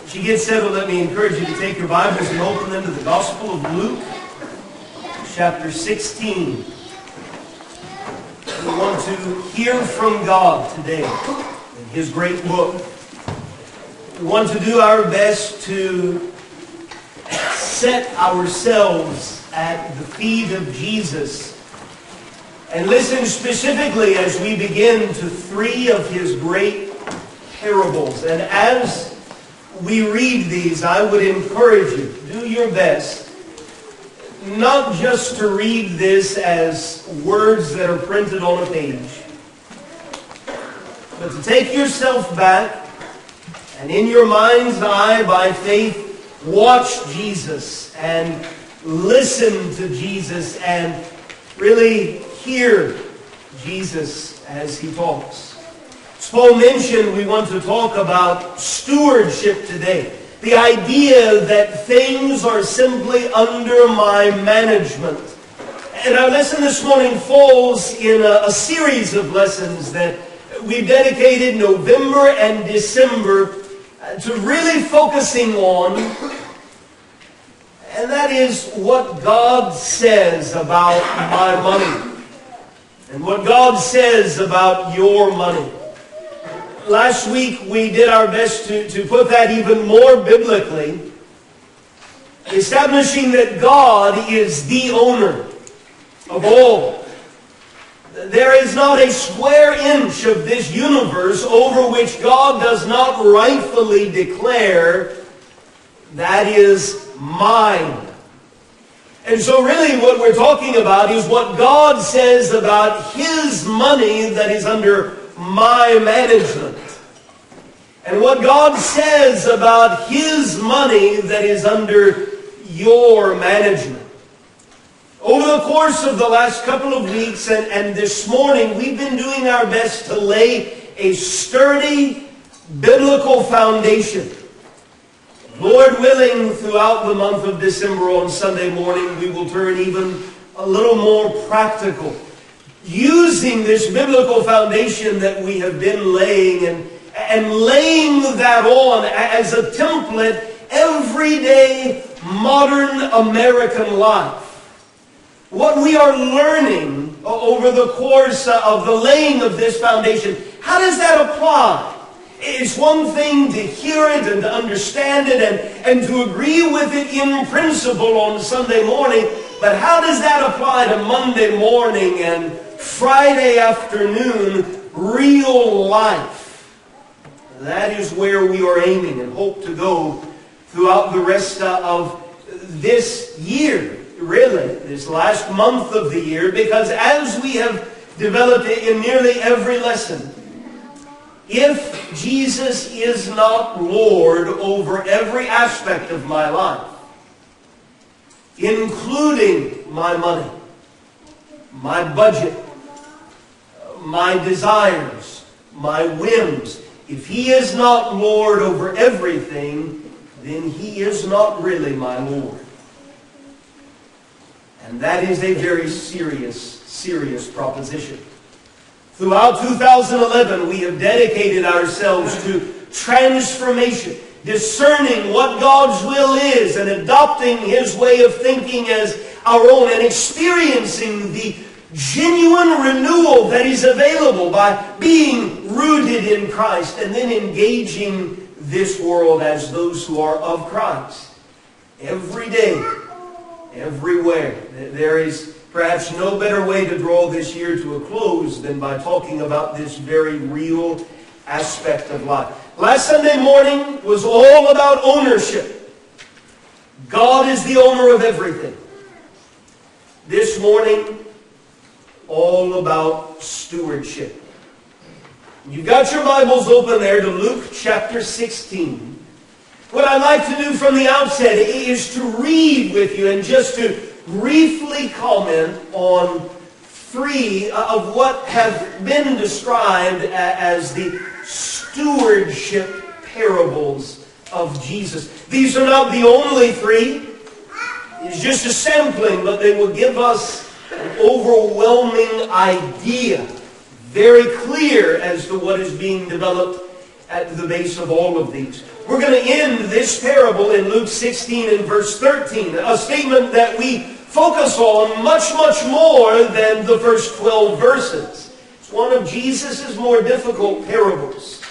As you get settled, let me encourage you to take your Bibles and open them to the Gospel of Luke, chapter 16. We want to hear from God today in His great book. We want to do our best to set ourselves at the feet of Jesus and listen specifically as we begin to three of His great parables. And as we read these, I would encourage you, do your best, not just to read this as words that are printed on a page, but to take yourself back and in your mind's eye, by faith, watch Jesus and listen to Jesus and really hear Jesus as He talks. As Paul mentioned, we want to talk about stewardship today. The idea that things are simply under my management. And our lesson this morning falls in a series of lessons that we've dedicated November and December to really focusing on. And that is what God says about my money. And what God says about your money. Last week we did our best to put that even more biblically, establishing that God is the owner of all. There is not a square inch of this universe over which God does not rightfully declare, that is mine. And so really what we're talking about is what God says about His money that is under my management. And what God says about His money that is under your management. Over the course of the last couple of weeks and this morning, we've been doing our best to lay a sturdy biblical foundation. Lord willing, throughout the month of December on Sunday morning, we will turn even a little more practical, using this biblical foundation that we have been laying and laying that on as a template everyday modern American life. What we are learning over the course of the laying of this foundation, how does that apply? It's one thing to hear it and to understand it and to agree with it in principle on Sunday morning, but how does that apply to Monday morning and Friday afternoon, real life? That is where we are aiming and hope to go throughout the rest of this year, really, this last month of the year, because as we have developed it in nearly every lesson, if Jesus is not Lord over every aspect of my life, including my money, my budget, my desires, my whims, if He is not Lord over everything, then He is not really my Lord. And that is a very serious proposition. Throughout 2011, we have dedicated ourselves to transformation, discerning what God's will is and adopting His way of thinking as our own and experiencing the genuine renewal that is available by being rooted in Christ and then engaging this world as those who are of Christ. Every day, everywhere. There is perhaps no better way to draw this year to a close than by talking about this very real aspect of life. Last Sunday morning was all about ownership. God is the owner of everything. This morning, all about stewardship. You've got your Bibles open there to Luke chapter 16. What I'd like to do from the outset is to read with you and just to briefly comment on three of what have been described as the stewardship parables of Jesus. These are not the only three. It's just a sampling, but they will give us an overwhelming idea, very clear as to what is being developed at the base of all of these. we're going to end this parable in Luke 16 and verse 13. A statement that we focus on much, much more than the first 12 verses. It's one of Jesus' more difficult parables.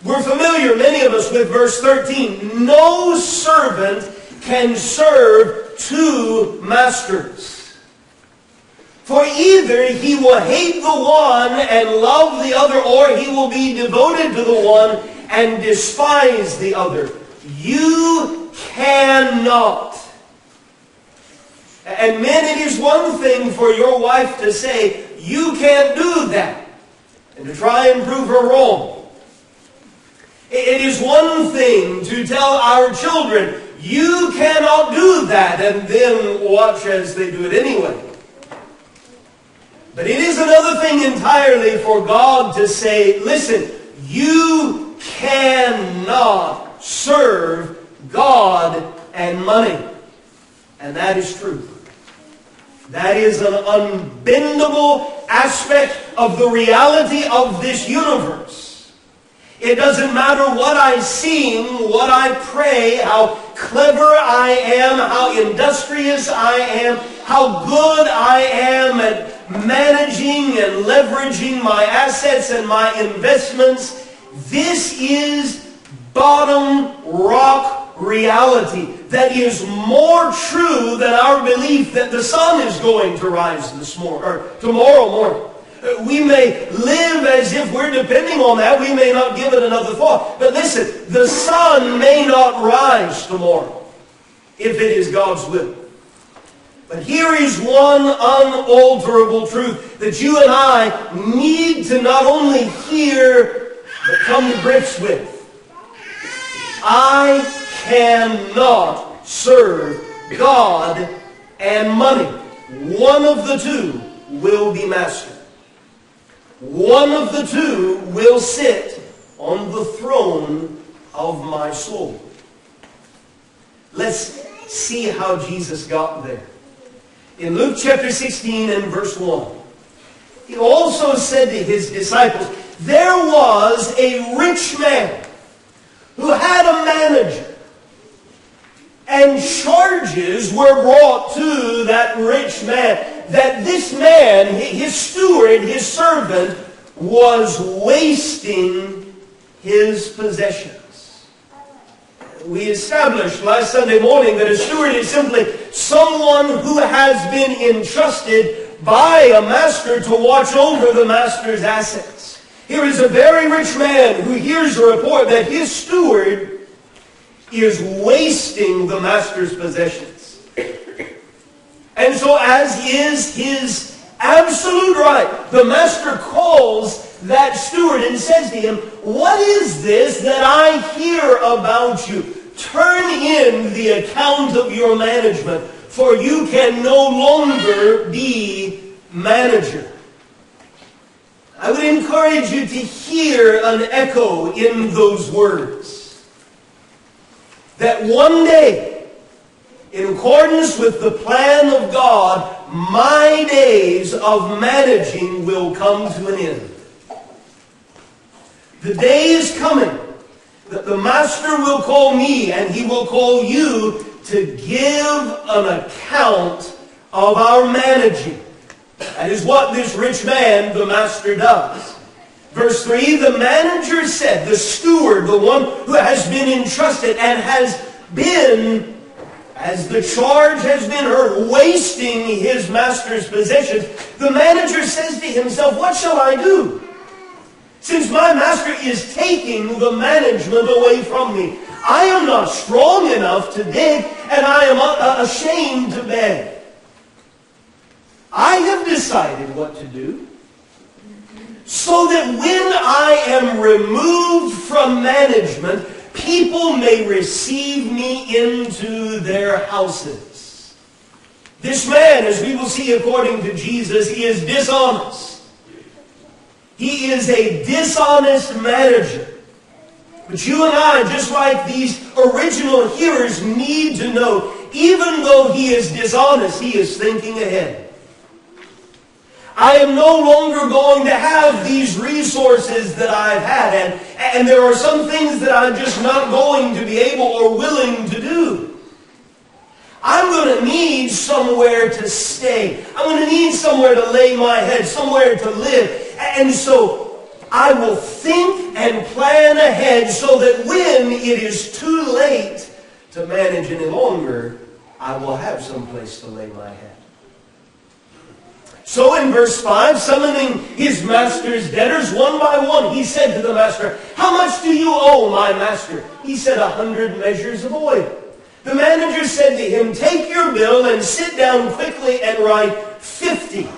We're familiar, many of us, with verse 13. No servant can serve two masters. For either he will hate the one and love the other, or he will be devoted to the one and despise the other. You cannot. And men, it is one thing for your wife to say, you can't do that, and to try and prove her wrong. It is one thing to tell our children, you cannot do that, and then watch as they do it anyway. But it is another thing entirely for God to say, listen, you cannot serve God and money. And that is true. That is an unbendable aspect of the reality of this universe. It doesn't matter what I sing, what I pray, how clever I am, how industrious I am, how good I am at managing and leveraging my assets and my investments. This is bottom rock reality that is more true than our belief that the sun is going to rise tomorrow morning. We may live as if we're depending on that. We may not give it another thought. But listen, the sun may not rise tomorrow if it is God's will. But here is one unalterable truth that you and I need to not only hear, but come to grips with. I cannot serve God and money. One of the two will be master. One of the two will sit on the throne of my soul. Let's see how Jesus got there. In Luke chapter 16 and verse 1, he also said to his disciples, there was a rich man who had a manager, and charges were brought to that rich man that this man, his steward, his servant, was wasting his possessions. We established last Sunday morning that a steward is simply someone who has been entrusted by a master to watch over the master's assets. Here is a very rich man who hears a report that his steward is wasting the master's possessions. And so, as is his absolute right, the master calls that steward and says to him, what is this that I hear about you? Turn in the account of your management, for you can no longer be manager. I would encourage you to hear an echo in those words. That one day, in accordance with the plan of God, my days of managing will come to an end. The day is coming that the master will call me and he will call you to give an account of our managing. That is what this rich man, the master, does. Verse 3, the manager said, the steward, the one who has been entrusted and has been, as the charge has been heard, wasting his master's possessions, the manager says to himself, what shall I do? Since my master is taking the management away from me, I am not strong enough to dig, and I am ashamed to beg. I have decided what to do, so that when I am removed from management, people may receive me into their houses. This man, as we will see according to Jesus, he is dishonest. He is a dishonest manager. But you and I, just like these original hearers, need to know, even though he is dishonest, he is thinking ahead. I am no longer going to have these resources that I've had. And there are some things that I'm just not going to be able or willing to do. I'm going to need somewhere to stay. I'm going to need somewhere to lay my head, somewhere to live. And so I will think and plan ahead so that when it is too late to manage any longer, I will have some place to lay my head. So in verse 5, summoning his master's debtors one by one, he said to the master, "How much do you owe, my master?" He said, 100 measures of oil. The manager said to him, "Take your bill and sit down quickly and write 50.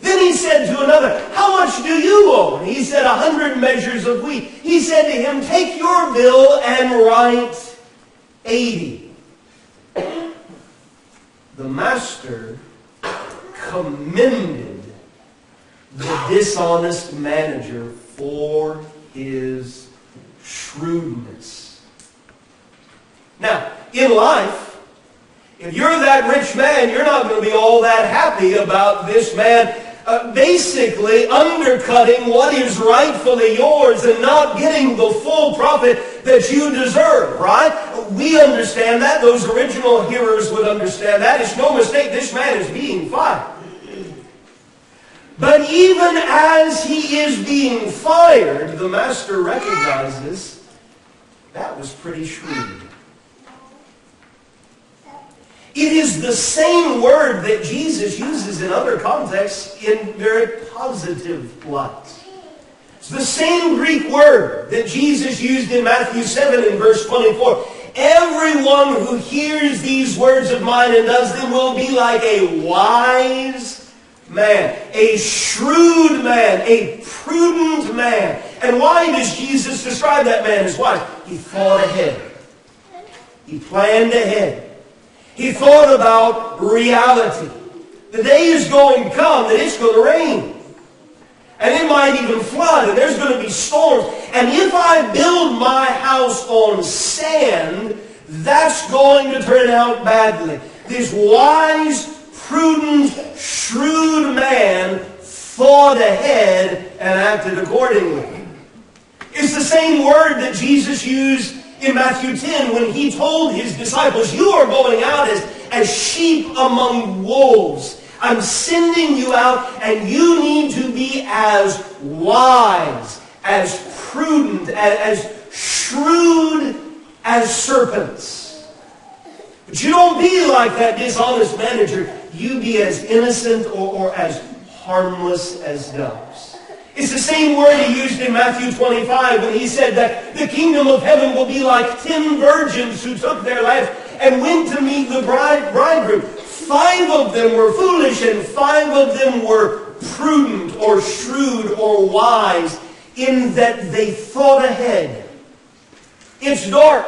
Then he said to another, "How much do you owe?" And he said, 100 measures of wheat. He said to him, "Take your bill and write 80. The master commended the dishonest manager for his shrewdness. Now, in life, if you're that rich man, you're not going to be all that happy about this man basically undercutting what is rightfully yours and not getting the full profit that you deserve, right? We understand that. Those original hearers would understand that. It's no mistake, this man is being fired. But even as he is being fired, the master recognizes that was pretty shrewd. It is the same word that Jesus uses in other contexts in very positive light. It's the same Greek word that Jesus used in Matthew 7 in verse 24. Everyone who hears these words of mine and does them will be like a wise man, a shrewd man, a prudent man. And why does Jesus describe that man as wise? He thought ahead. He planned ahead. He thought about reality. The day is going to come that it's going to rain. And it might even flood, and there's going to be storms. And if I build my house on sand, that's going to turn out badly. This wise, prudent, shrewd man thought ahead and acted accordingly. It's the same word that Jesus used in Matthew 10 when he told his disciples, "You are going out as sheep among wolves. I'm sending you out, and you need to be as wise, as prudent, as shrewd as serpents." But you don't be like that dishonest manager. You be as innocent or as harmless as doves. It's the same word he used in Matthew 25 when he said that the kingdom of heaven will be like 10 virgins who took their lamps and went to meet the bridegroom. 5 of them were foolish and 5 of them were prudent or shrewd or wise in that they thought ahead. It's dark.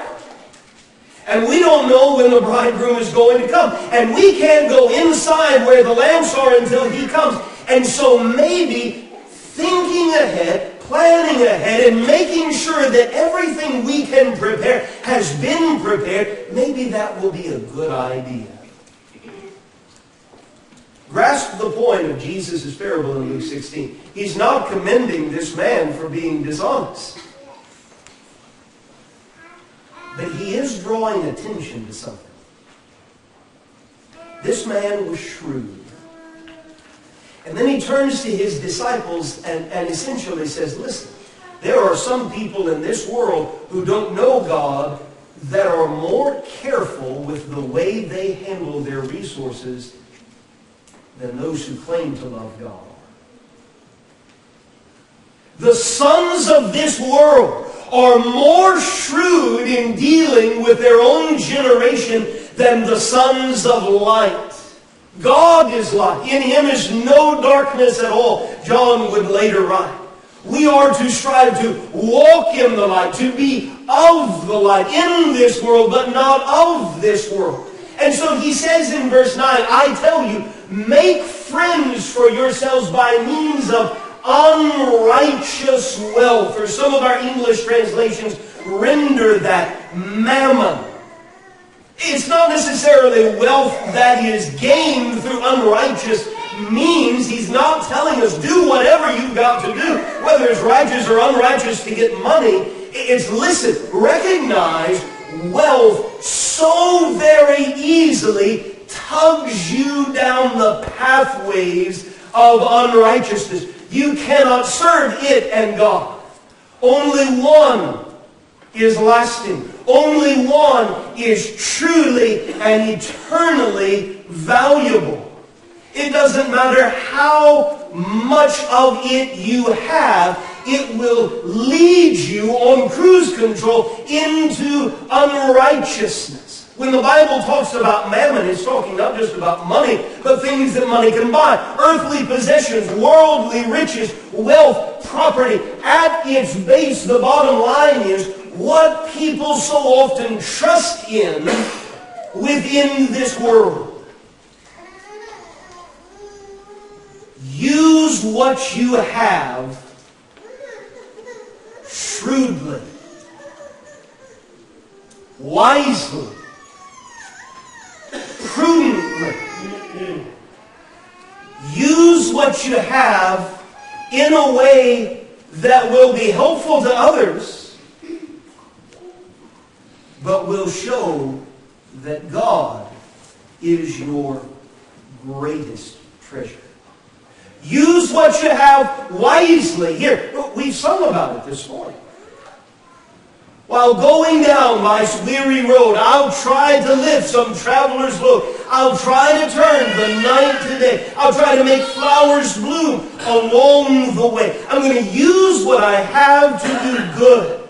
And we don't know when the bridegroom is going to come. And we can't go inside where the lamps are until he comes. And so maybe thinking ahead, planning ahead, and making sure that everything we can prepare has been prepared, maybe that will be a good idea. Grasp the point of Jesus' parable in Luke 16. He's not commending this man for being dishonest. But he is drawing attention to something. This man was shrewd. And then he turns to his disciples and essentially says, listen, there are some people in this world who don't know God that are more careful with the way they handle their resources than those who claim to love God. The sons of this world are more shrewd in dealing with their own generation than the sons of light. God is light. In Him is no darkness at all, John would later write. We are to strive to walk in the light, to be of the light in this world, but not of this world. And so he says in verse 9, I tell you, make friends for yourselves by means of unrighteous wealth. Or some of our English translations render that mammon. It's not necessarily wealth that is gained through unrighteous means he's not telling us do whatever you've got to do, whether it's righteous or unrighteous, to get money. It's listen, recognize wealth so very easily tugs you down the pathways of unrighteousness. You cannot serve it and God. Only one is lasting. Only one is truly and eternally valuable. It doesn't matter how much of it you have, it will lead you on cruise control into unrighteousness. When the Bible talks about mammon, it's talking not just about money, but things that money can buy. Earthly possessions, worldly riches, wealth, property. At its base, the bottom line is what people so often trust in within this world. Use what you have shrewdly, wisely, prudently. Use what you have in a way that will be helpful to others, but will show that God is your greatest treasure. Use what you have wisely. Here, we've sung about it this morning. While going down life's weary road, I'll try to lift some traveler's load. I'll try to turn the night to day. I'll try to make flowers bloom along the way. I'm going to use what I have to do good.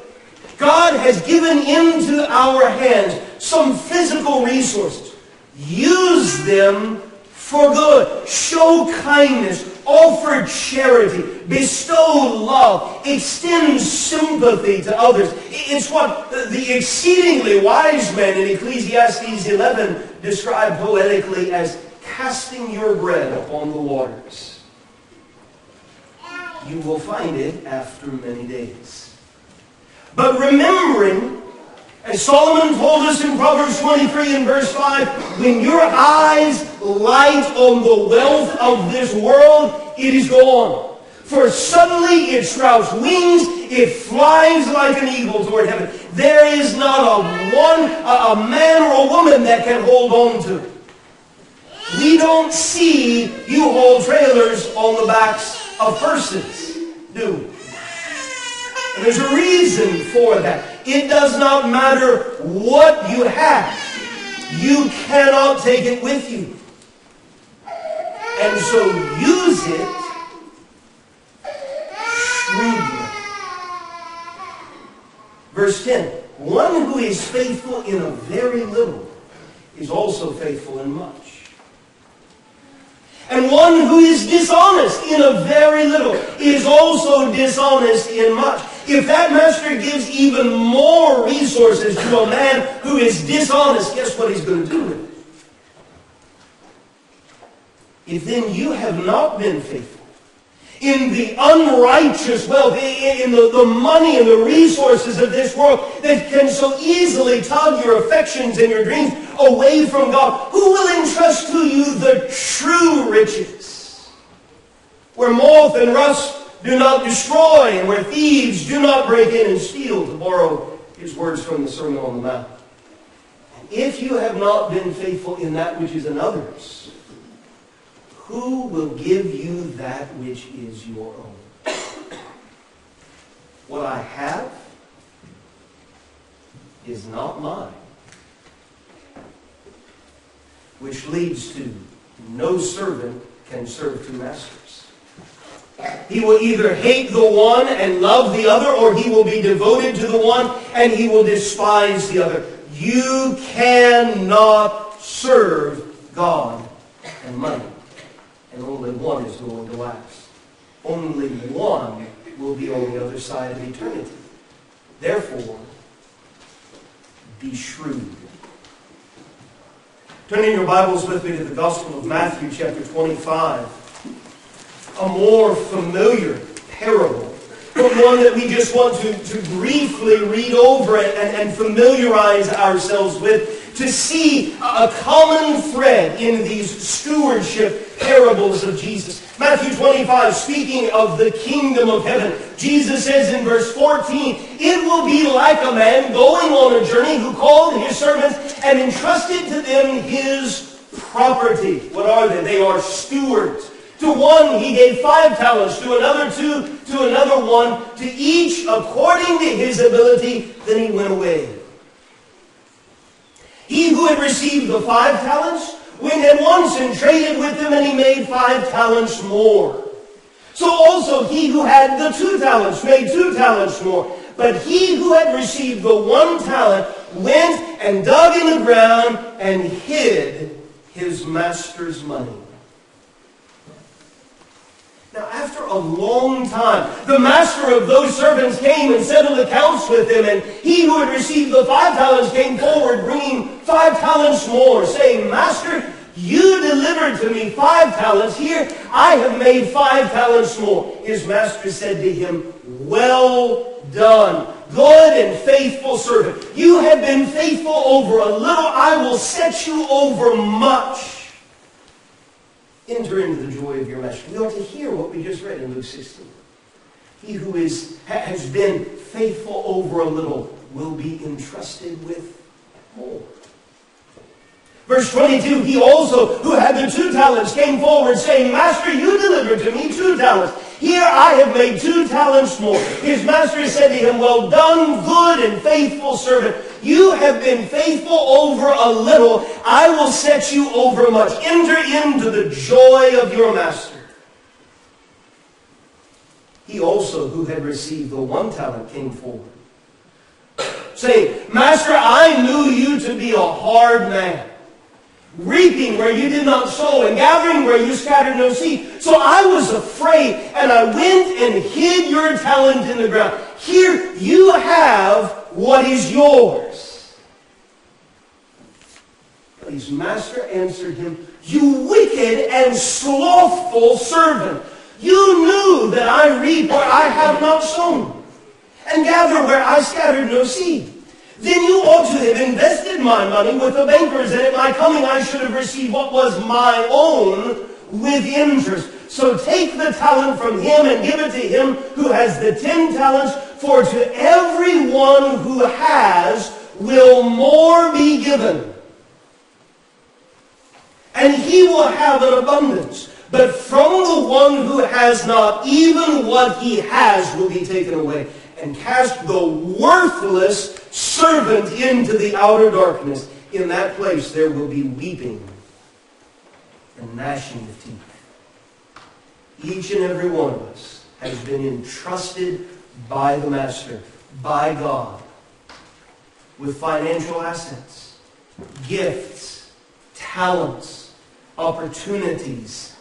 God has given into our hands some physical resources. Use them for good. Show kindness. Offer charity. Bestow love. Extend sympathy to others. It's what the exceedingly wise man in Ecclesiastes 11 described poetically as casting your bread upon the waters. You will find it after many days. But remembering, as Solomon told us in Proverbs 23 and verse 5, when your eyes light on the wealth of this world, it is gone. For suddenly it sprouts wings, it flies like an eagle toward heaven. There is not a man or a woman that can hold on to it. We don't see U-Haul trailers on the backs of persons, do we? And there's a reason for that. It does not matter what you have. You cannot take it with you. And so use it shrewdly. Verse 10. One who is faithful in a very little is also faithful in much. And one who is dishonest in a very little is also dishonest in much. If that master gives even more resources to a man who is dishonest, guess what he's going to do with it? If then you have not been faithful in the unrighteous wealth, in the money and the resources of this world that can so easily tug your affections and your dreams away from God, who will entrust to you the true riches, where moth and rust do not destroy, and where thieves do not break in and steal, to borrow his words from the Sermon on the Mount? And if you have not been faithful in that which is another's, who will give you that which is your own? What I have is not mine. Which leads to no servant can serve two masters. He will either hate the one and love the other, or he will be devoted to the one and he will despise the other. You cannot serve God and money. And only one is going to last. Only one will be on the other side of eternity. Therefore, be shrewd. Turn in your Bibles with me to the Gospel of Matthew, chapter 25. A more familiar parable, but one that we just want to briefly read over and familiarize ourselves with, to see a common thread in these stewardship parables of Jesus. Matthew 25, speaking of the kingdom of heaven, Jesus says in verse 14, "It will be like a man going on a journey who called his servants and entrusted to them his property." What are they? They are stewards. To one he gave 5 talents, to another 2, to another 1, to each according to his ability. Then he went away. He who had received the 5 talents went at once and traded with them, and he made 5 talents more. So also he who had the 2 talents made 2 talents more. But he who had received the 1 talent went and dug in the ground and hid his master's money. Now, after a long time, the master of those servants came and settled accounts with them, and he who had received the 5 talents came forward, bringing 5 talents more, saying, "Master, you delivered to me 5 talents. Here, I have made 5 talents more." His master said to him, "Well done, good and faithful servant. You have been faithful over a little. I will set you over much. Enter into the joy of your master." We ought to hear what we just read in Luke 16. He who has been faithful over a little will be entrusted with more. Verse 22, he also, who had the 2 talents, came forward, saying, "Master, you delivered to me 2 talents. Here I have made 2 talents more." His master said to him, "Well done, good and faithful servant. You have been faithful over a little. I will set you over much. Enter into the joy of your master." He also, who had received the 1 talent, came forward, saying, "Master, I knew you to be a hard man, reaping where you did not sow, and gathering where you scattered no seed. So I was afraid, and I went and hid your talent in the ground. Here you have what is yours." But his master answered him, "You wicked and slothful servant. You knew that I reap where I have not sown, and gather where I scattered no seed. Then you ought to have invested my money with the bankers, and at my coming I should have received what was my own with interest. So take the talent from him and give it to him who has the 10 talents, for to everyone who has will more be given, and he will have an abundance. But from the one who has not, even what he has will be taken away. And cast the worthless servant into the outer darkness. In that place there will be weeping and gnashing of teeth." Each and every one of us has been entrusted by the Master, by God, with financial assets, gifts, talents, opportunities,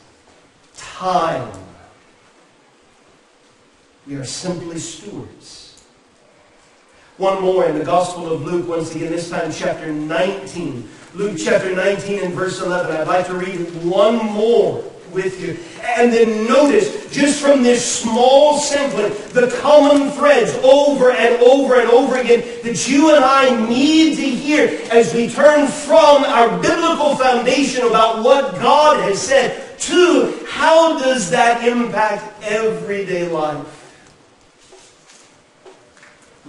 time. We are simply stewards. One more in the Gospel of Luke, once again, this time chapter 19. Luke chapter 19 and verse 11. I'd like to read one more with you. And then notice, just from this small sampling, the common threads over and over and over again that you and I need to hear as we turn from our biblical foundation about what God has said to how does that impact everyday life.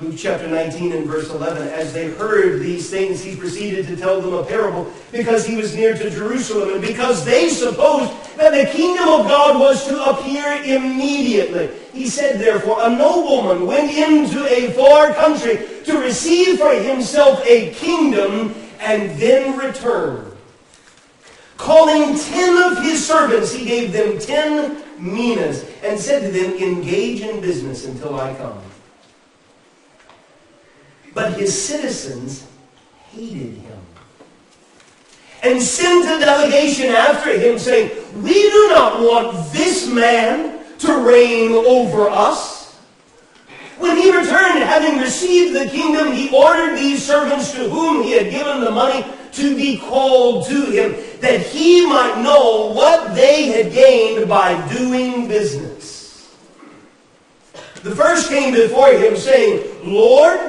Luke chapter 19 and verse 11. As they heard these things, he proceeded to tell them a parable because he was near to Jerusalem and because they supposed that the kingdom of God was to appear immediately. He said, therefore, a nobleman went into a far country to receive for himself a kingdom and then return. Calling 10 of his servants, he gave them 10 minas and said to them, engage in business until I come. But his citizens hated him and sent a delegation after him, saying, we do not want this man to reign over us. When he returned, having received the kingdom, he ordered these servants to whom he had given the money to be called to him, that he might know what they had gained by doing business. The first came before him, saying, Lord,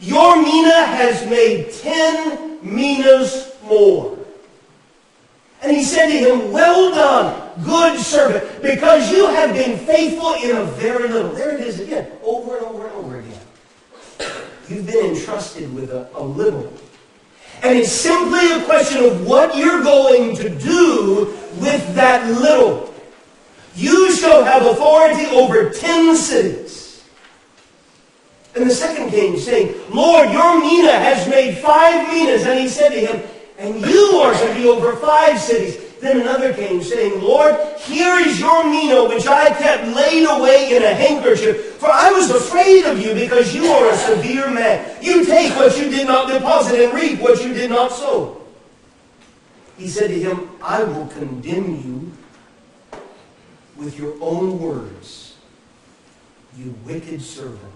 your mina has made 10 minas more. And he said to him, well done, good servant, because you have been faithful in a very little. There it is again, over and over and over again. You've been entrusted with a little. And it's simply a question of what you're going to do with that little. You shall have authority over 10 cities. And the second came saying, Lord, your mina has made 5 minas. And he said to him, and you are to be over 5 cities. Then another came saying, Lord, here is your mina, which I kept laid away in a handkerchief. For I was afraid of you, because you are a severe man. You take what you did not deposit and reap what you did not sow. He said to him, I will condemn you with your own words, you wicked servant.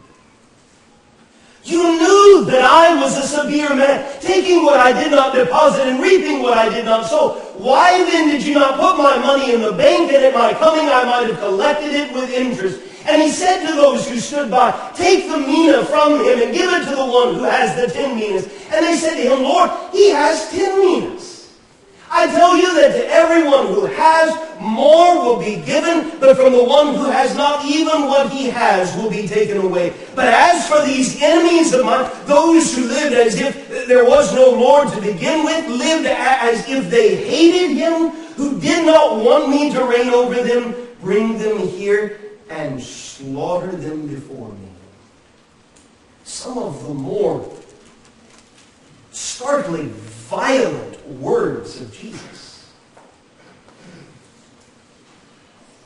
You knew that I was a severe man, taking what I did not deposit and reaping what I did not sow. Why then did you not put my money in the bank, and at my coming I might have collected it with interest? And he said to those who stood by, take the mina from him and give it to the one who has the 10 minas. And they said to him, Lord, he has 10 minas. I tell you that to everyone who has, more will be given, but from the one who has not, even what he has will be taken away. But as for these enemies of mine, those who lived as if there was no Lord to begin with, lived as if they hated him, who did not want me to reign over them, bring them here and slaughter them before me. Some of the more startling, violent words of Jesus,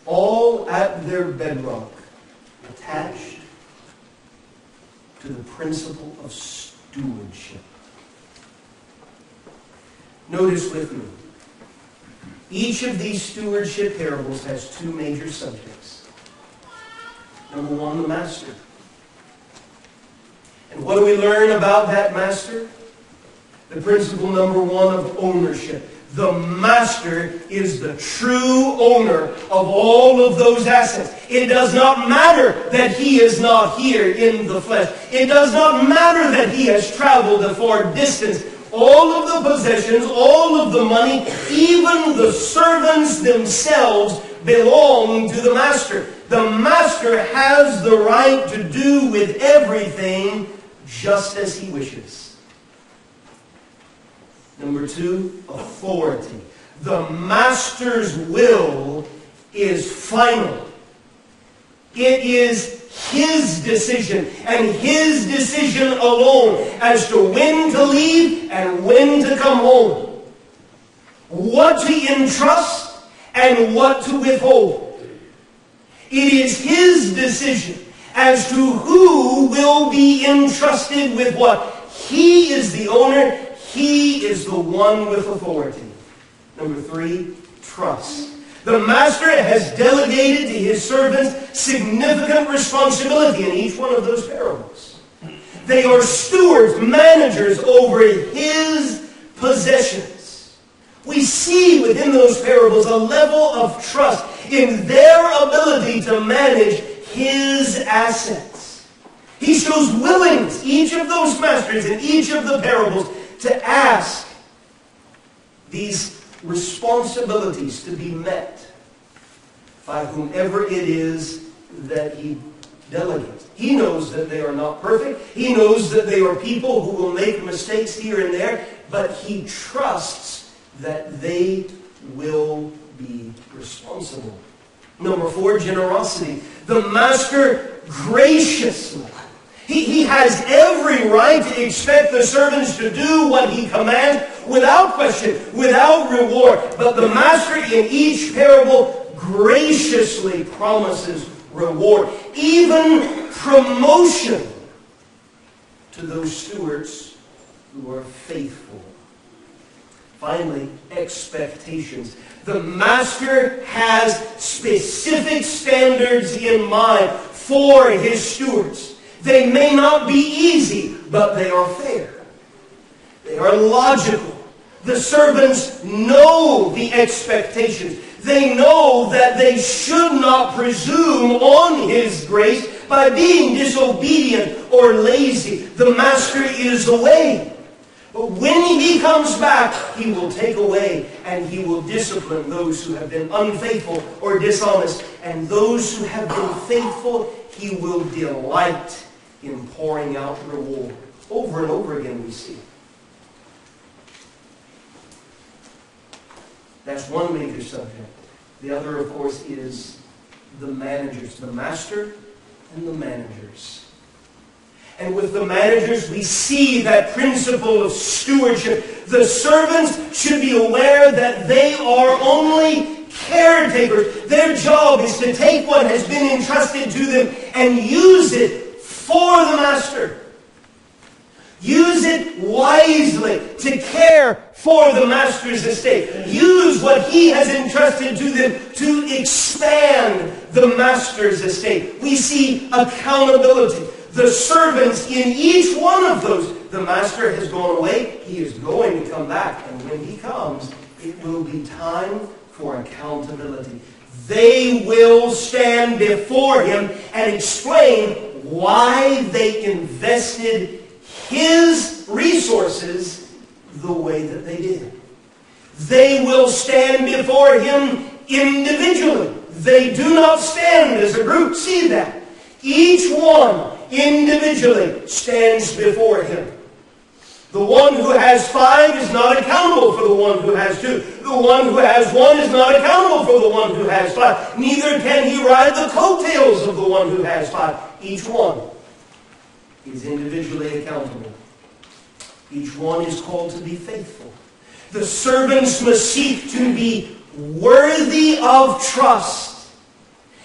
all at their bedrock attached to the principle of stewardship. Notice with me, each of these stewardship parables has 2 major subjects. Number 1, the master. And what do we learn about that master? The principle number 1 of ownership. The master is the true owner of all of those assets. It does not matter that he is not here in the flesh. It does not matter that he has traveled a far distance. All of the possessions, all of the money, even the servants themselves belong to the master. The master has the right to do with everything just as he wishes. Number 2, authority. The master's will is final. It is his decision, and his decision alone, as to when to leave and when to come home. What to entrust and what to withhold. It is his decision as to who will be entrusted with what. He is the owner. He is the one with authority. Number 3, trust. The master has delegated to his servants significant responsibility in each one of those parables. They are stewards, managers over his possessions. We see within those parables a level of trust in their ability to manage his assets. He shows willingness, each of those masters in each of the parables, to ask these responsibilities to be met by whomever it is that he delegates. He knows that they are not perfect. He knows that they are people who will make mistakes here and there, but he trusts that they will be responsible. Number 4, generosity. The master graciously. He has every right to expect the servants to do what he commands without question, without reward. But the master in each parable graciously promises reward, even promotion to those stewards who are faithful. Finally, expectations. The master has specific standards in mind for his stewards. They may not be easy, but they are fair. They are logical. The servants know the expectations. They know that they should not presume on his grace by being disobedient or lazy. The master is away. But when he comes back, he will take away and he will discipline those who have been unfaithful or dishonest. And those who have been faithful, he will delight in pouring out reward. Over and over again we see. That's one major subject. The other, of course, is the managers, the master and the managers. And with the managers, we see that principle of stewardship. The servants should be aware that they are only caretakers. Their job is to take what has been entrusted to them and use it for the master. Use it wisely to care for the master's estate. Use what he has entrusted to them to expand the master's estate. We see accountability. The servants in each one of those. The master has gone away. He is going to come back. And when he comes, it will be time for accountability. They will stand before him and explain why they invested his resources the way that they did. They will stand before him individually. They do not stand as a group. See that? Each one individually stands before him. The one who has 5 is not accountable for the one who has 2. The one who has 1 is not accountable for the one who has 5. Neither can he ride the coattails of the one who has 5. Each one is individually accountable. Each one is called to be faithful. The servants must seek to be worthy of trust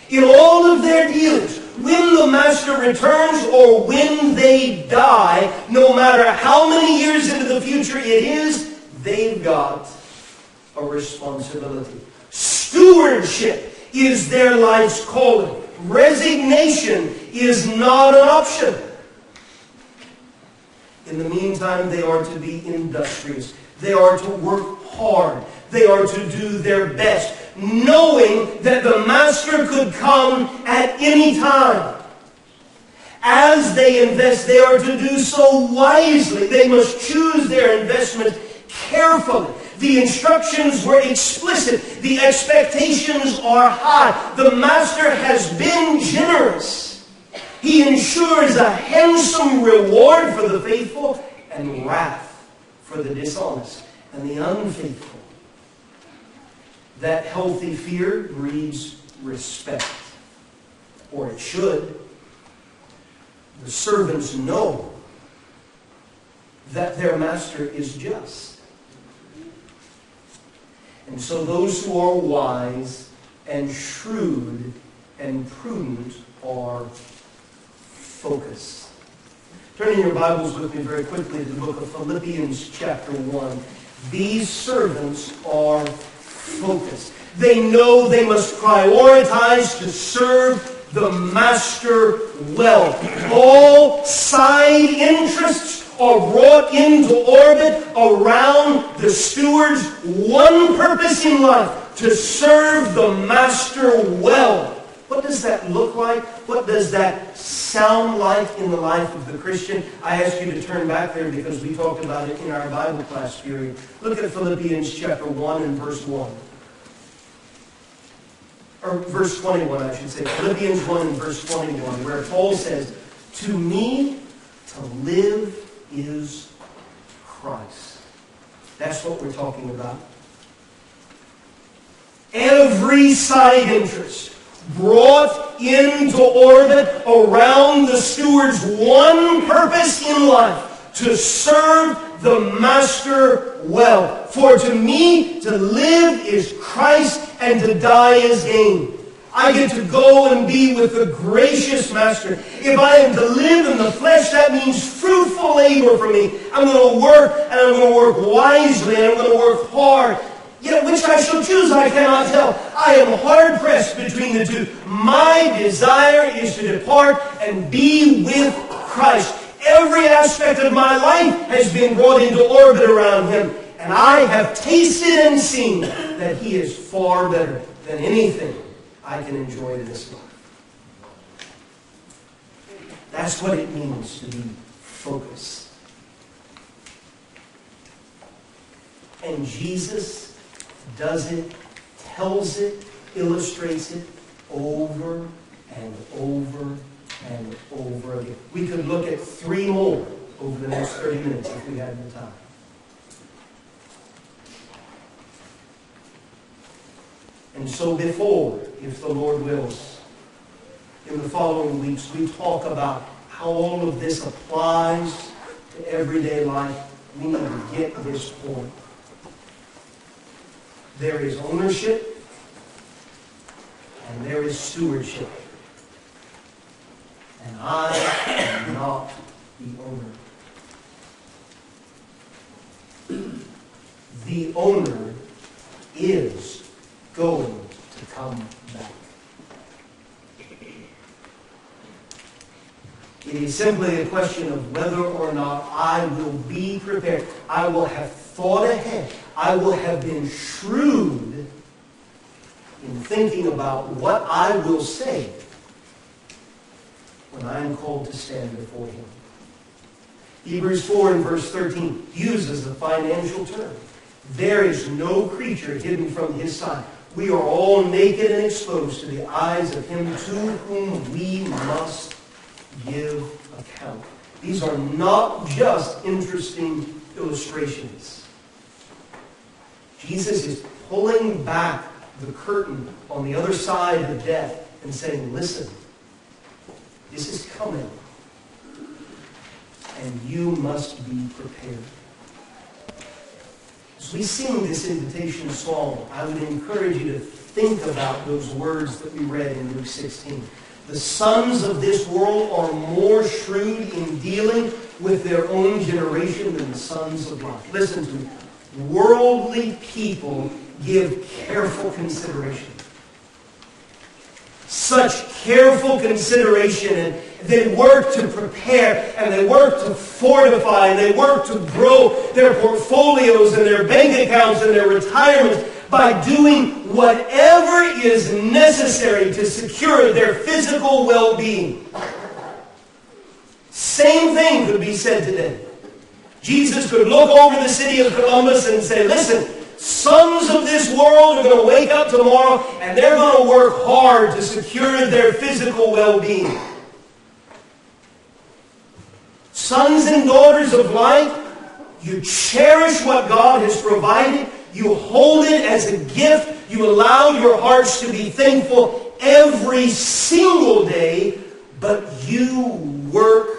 in all of their dealings. When the master returns or when they die, no matter how many years into the future it is, they've got a responsibility. Stewardship is their life's calling. Resignation is not an option. In the meantime, they are to be industrious. They are to work hard. They are to do their best, knowing that the master could come at any time. As they invest, they are to do so wisely. They must choose their investment carefully. The instructions were explicit. The expectations are high. The master has been generous. He ensures a handsome reward for the faithful and wrath for the dishonest and the unfaithful. That healthy fear breeds respect, or it should. The servants know that their master is just. And so those who are wise and shrewd and prudent are focused. Turning your Bibles with me very quickly to the book of Philippians chapter 1. These servants are focused. They know they must prioritize to serve the master well. All side interests are brought into orbit around the steward's one purpose in life: to serve the master well. What does that look like? What does that sound like in the life of the Christian? I ask you to turn back there because we talked about it in our Bible class period. Look at Philippians chapter 1 and verse 1. Or verse 21, I should say. Philippians 1 and verse 21, where Paul says, "To me, to live is Christ." That's what we're talking about. Every side interest brought into orbit around the steward's one purpose in life: to serve the master well. For to me, to live is Christ, and to die is gain. I get to go and be with the gracious master. If I am to live in the flesh, that means fruitful labor for me. I'm going to work, and I'm going to work wisely, and I'm going to work hard. Yet which I shall choose, I cannot tell. I am hard-pressed between the two. My desire is to depart and be with Christ. Every aspect of my life has been brought into orbit around him. And I have tasted and seen that he is far better than anything I can enjoy in this life. That's what it means to be focused. And Jesus does it, tells it, illustrates it over and over and over again. We could look at 3 more over the next 30 minutes if we had the time. And so before, if the Lord wills, in the following weeks, we talk about how all of this applies to everyday life. We need to get this point. There is ownership and there is stewardship. And I am not the owner. The owner is going to come back. It is simply a question of whether or not I will be prepared. I will have thought ahead. I will have been shrewd in thinking about what I will say when I am called to stand before Him. Hebrews 4 and verse 13 uses a financial term. There is no creature hidden from His sight. We are all naked and exposed to the eyes of Him to whom we must give account. These are not just interesting illustrations. Jesus is pulling back the curtain on the other side of death and saying, listen, this is coming, and you must be prepared. As we sing this invitation song, I would encourage you to think about those words that we read in Luke 16. The sons of this world are more shrewd in dealing with their own generation than the sons of light. Listen to me. Worldly people give careful consideration. Such careful consideration, and they work to prepare, and they work to fortify, and they work to grow their portfolios and their bank accounts and their retirements by doing whatever is necessary to secure their physical well-being. Same thing could be said today. Jesus could look over the city of Columbus and say, listen, sons of this world are going to wake up tomorrow and they're going to work hard to secure their physical well-being. Sons and daughters of light, you cherish what God has provided. You hold it as a gift. You allow your hearts to be thankful every single day, but you work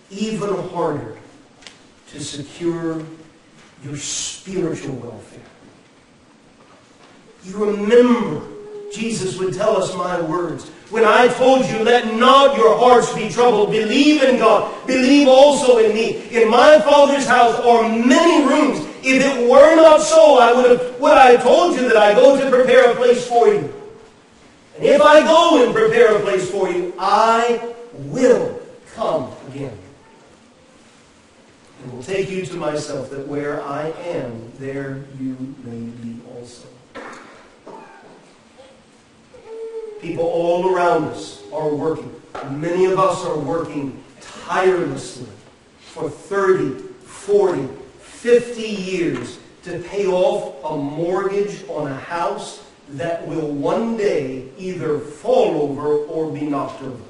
even harder to secure your spiritual welfare. You remember, Jesus would tell us my words. When I told you, let not your hearts be troubled. Believe in God. Believe also in me. In my Father's house are many rooms. If it were not so, would I have told you that I go to prepare a place for you. And if I go and prepare a place for you, I will come again. And will take you to myself, that where I am, there you may be also. People all around us are working. Many of us are working tirelessly for 30, 40, 50 years to pay off a mortgage on a house that will one day either fall over or be knocked over.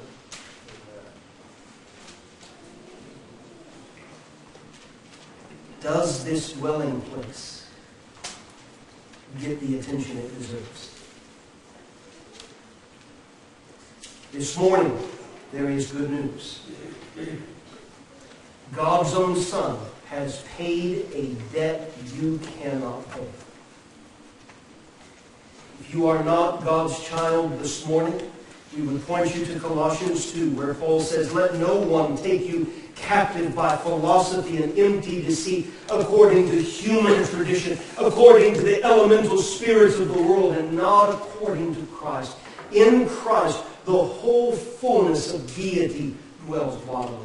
Does this dwelling place get the attention it deserves? This morning, there is good news. God's own Son has paid a debt you cannot pay. If you are not God's child this morning, we would point you to Colossians 2, where Paul says, let no one take you captive by philosophy and empty deceit, according to human tradition, according to the elemental spirits of the world, and not according to Christ. In Christ, the whole fullness of deity dwells bodily.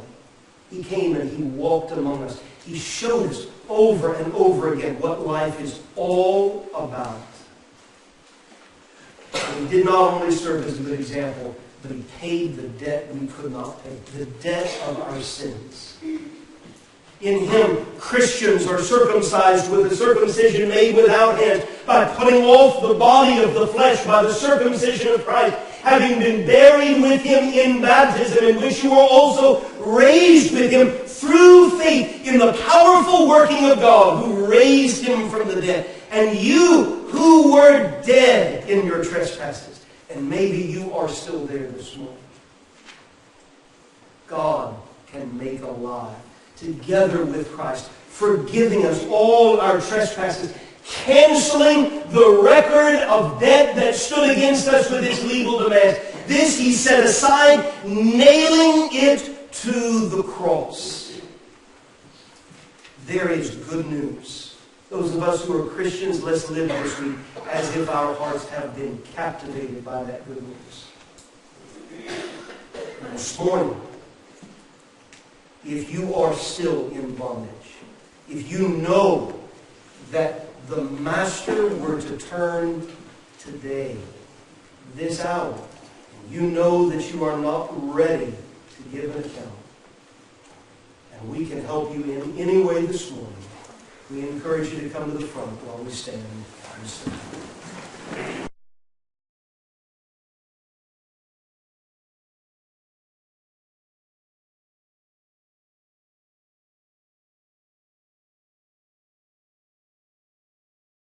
He came and He walked among us. He showed us over and over again what life is all about. And He did not only serve as a good example, but He paid the debt we could not pay, the debt of our sins. In him, Christians are circumcised with a circumcision made without hands, by putting off the body of the flesh by the circumcision of Christ, having been buried with him in baptism, in which you were also raised with him through faith in the powerful working of God, who raised him from the dead. And you who were dead in your trespasses, and maybe you are still there this morning, God can make alive, together with Christ, forgiving us all our trespasses, canceling the record of debt that stood against us with its legal demands. This he set aside, nailing it to the cross. There is good news. Those of us who are Christians, let's live this week as if our hearts have been captivated by that good news. And this morning, if you are still in bondage, if you know that the Master were to turn today, this hour, you know that you are not ready to give an account, and we can help you in any way this morning, we encourage you to come to the front while we stand and sing.